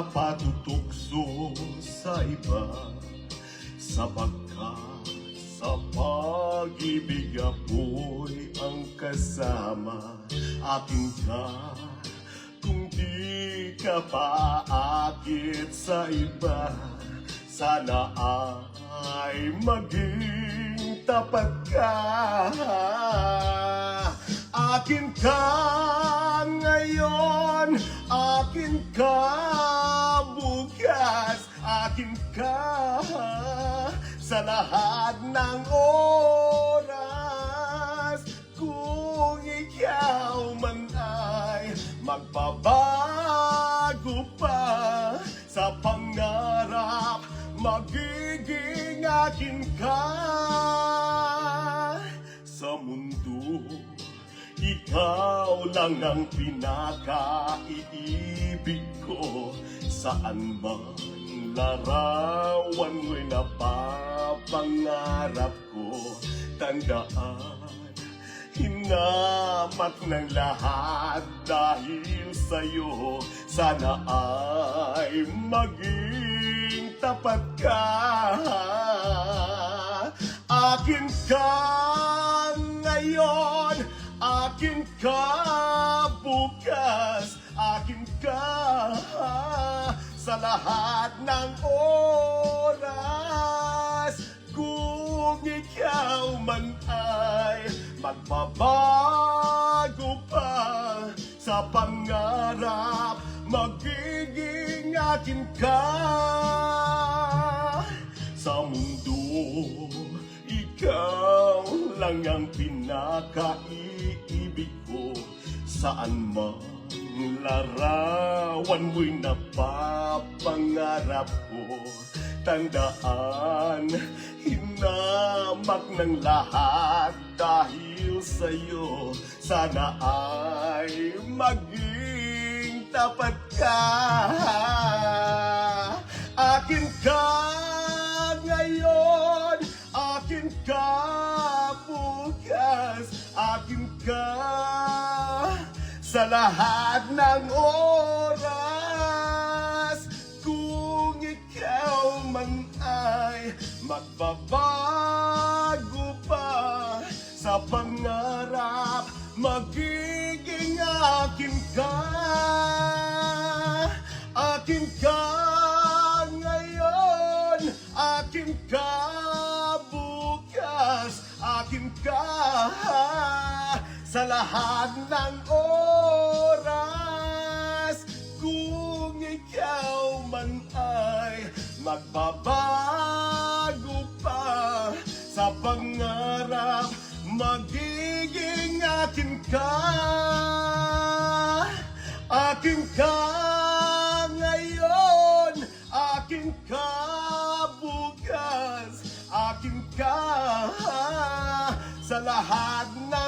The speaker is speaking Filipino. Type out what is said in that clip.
patutukso sa iba, sapagkat sa pag-ibig ako'y ang kasama. Akin ka kung di ka paakit sa iba, sana ay maging tapat ka. Akin ka ngayon, akin ka bukas, akin ka sa lahat ng oras. Kung ikaw man ay magbabago pa sa pangarap, magiging akin ka. Sa mundo, ikaw lang ang pinakaiibig ko. Saan man larawan mo'y napapangarap ko. Tandaan, hinamak ng lahat dahil sa'yo. Sana ay maging tapat ka. Akin ka ngayon, akin ka bukas, akin ka sa lahat ng oras. Kung ikaw man ay magbabago pa sa pangarap, magiging akin ka. Sa mundo, ikaw lang ang pinakaiibig ko. Saan man larawan mo'y napapangarap ko. Tandaan, hinamak ng lahat dahil sa'yo. Sana ay maging tapat ka. Akin ka ngayon, akin ka bukas, akin ka sa lahat ng oras. Kung ikaw man ay magbabago pa sa pangarap, magiging akin ka. Akin ka ngayon, akin ka bukas, akin ka sa lahat ng oras. Kung ikaw man ay magbabago pa sa pangarap, magiging akin ka. Akin ka ngayon, akin ka bukas, akin ka sa lahat ng